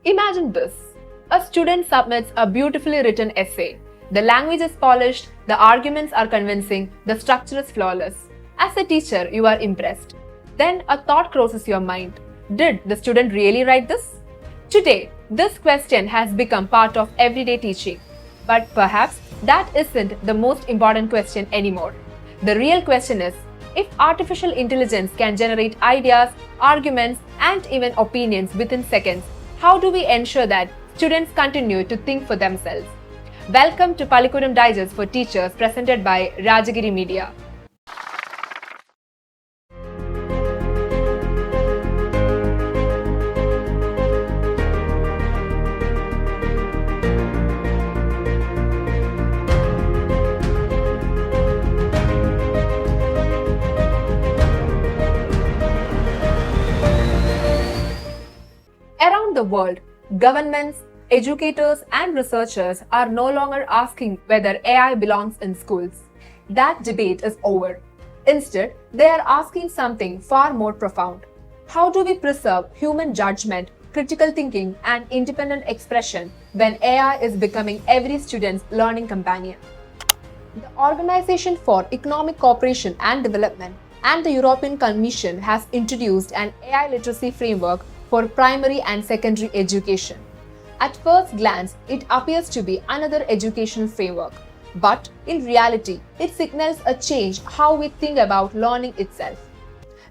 Imagine this. A student submits a beautifully written essay. The language is polished, the arguments are convincing, the structure is flawless. As a teacher, you are impressed. Then a thought crosses your mind. Did the student really write this? Today, this question has become part of everyday teaching. But perhaps that isn't the most important question anymore. The real question is, if artificial intelligence can generate ideas, arguments, and even opinions within seconds, how do we ensure that students continue to think for themselves? Welcome to Pallikkutam Digest for Teachers, presented by Rajagiri Media. Around the world, governments, educators, and researchers are no longer asking whether AI belongs in schools. That debate is over. Instead, they are asking something far more profound. How do we preserve human judgment, critical thinking, and independent expression when AI is becoming every student's learning companion? The Organization for Economic Cooperation and Development and the European Commission has introduced an AI literacy framework for primary and secondary education. At first glance, it appears to be another educational framework, but in reality, it signals a change how we think about learning itself.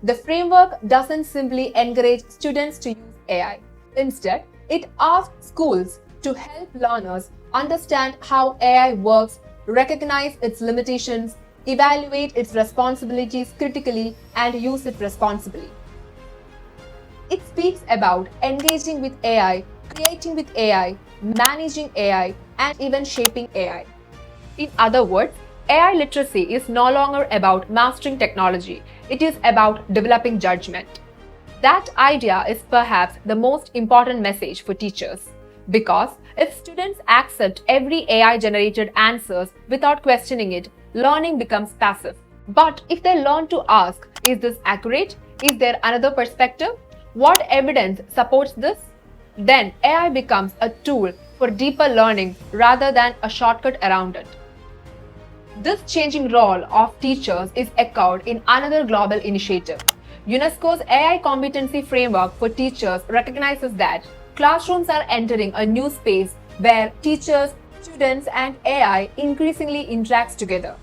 The framework doesn't simply encourage students to use AI. Instead, it asks schools to help learners understand how AI works, recognize its limitations, evaluate its responsibilities critically, and use it responsibly. It speaks about engaging with AI, creating with AI, managing AI, and even shaping AI. In other words, AI literacy is no longer about mastering technology, it is about developing judgment. That idea is perhaps the most important message for teachers. Because if students accept every AI-generated answers without questioning it, learning becomes passive. But if they learn to ask, is this accurate? Is there another perspective? What evidence supports this? Then AI becomes a tool for deeper learning rather than a shortcut around it. This changing role of teachers is echoed in another global initiative. UNESCO's AI competency framework for teachers recognizes that classrooms are entering a new space where teachers, students, and AI increasingly interacts together.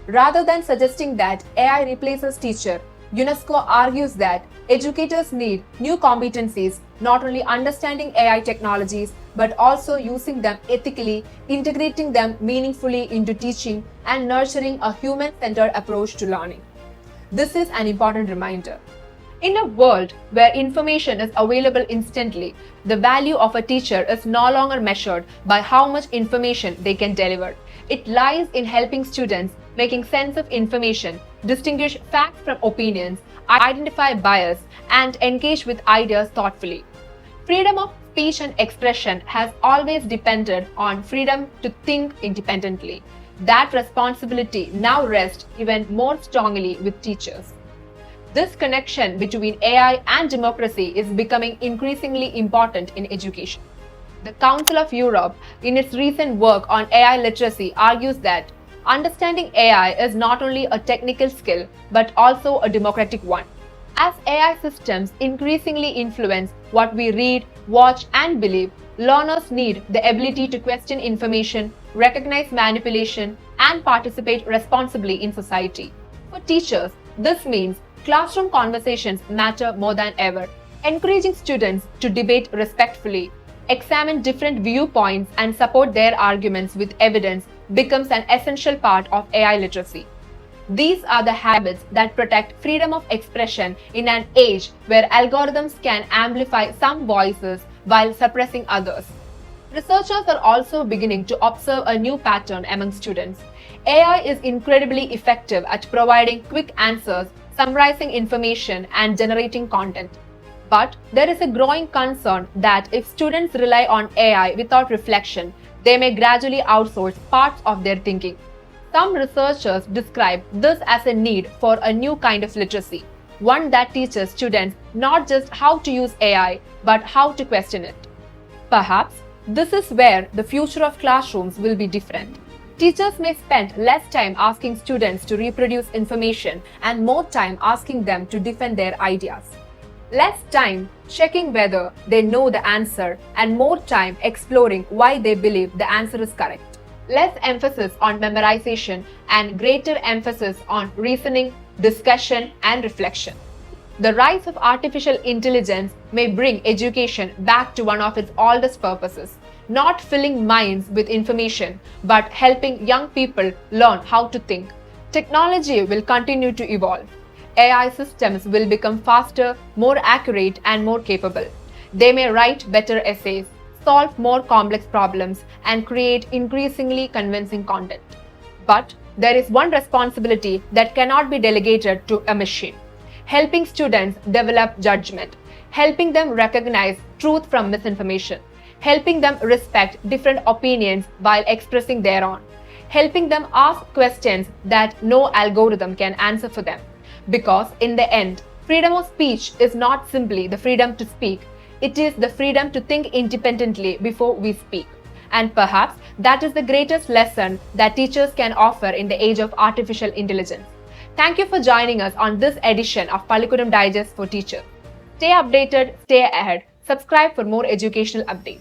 Rather than suggesting that AI replaces teacher, UNESCO argues that educators need new competencies, not only understanding AI technologies, but also using them ethically, integrating them meaningfully into teaching, and nurturing a human-centered approach to learning. This is an important reminder. In a world where information is available instantly, the value of a teacher is no longer measured by how much information they can deliver. It lies in helping students making sense of information, distinguish facts from opinions, identify bias, and engage with ideas thoughtfully. Freedom of speech and expression has always depended on freedom to think independently. That responsibility now rests even more strongly with teachers. This connection between AI and democracy is becoming increasingly important in education. The Council of Europe, in its recent work on AI literacy, argues that understanding AI is not only a technical skill, but also a democratic one. As AI systems increasingly influence what we read, watch, and believe, learners need the ability to question information, recognize manipulation, and participate responsibly in society. For teachers, this means classroom conversations matter more than ever. Encouraging students to debate respectfully, examine different viewpoints, and support their arguments with evidence becomes an essential part of AI literacy. These are the habits that protect freedom of expression in an age where algorithms can amplify some voices while suppressing others. Researchers are also beginning to observe a new pattern among students. AI is incredibly effective at providing quick answers, summarizing information, and generating content. But there is a growing concern that if students rely on AI without reflection, they may gradually outsource parts of their thinking. Some researchers describe this as a need for a new kind of literacy, one that teaches students not just how to use AI, but how to question it. Perhaps this is where the future of classrooms will be different. Teachers may spend less time asking students to reproduce information and more time asking them to defend their ideas. Less time checking whether they know the answer and more time exploring why they believe the answer is correct. Less emphasis on memorization and greater emphasis on reasoning, discussion, and reflection. The rise of artificial intelligence may bring education back to one of its oldest purposes, not filling minds with information, but helping young people learn how to think. Technology will continue to evolve. AI systems will become faster, more accurate, and more capable. They may write better essays, solve more complex problems, and create increasingly convincing content. But there is one responsibility that cannot be delegated to a machine: helping students develop judgment, helping them recognize truth from misinformation, helping them respect different opinions while expressing their own, helping them ask questions that no algorithm can answer for them. Because in the end, freedom of speech is not simply the freedom to speak, it is the freedom to think independently before we speak. And perhaps that is the greatest lesson that teachers can offer in the age of artificial intelligence. Thank you for joining us on this edition of Pallikkutam Digest for Teachers. Stay updated, stay ahead, subscribe for more educational updates.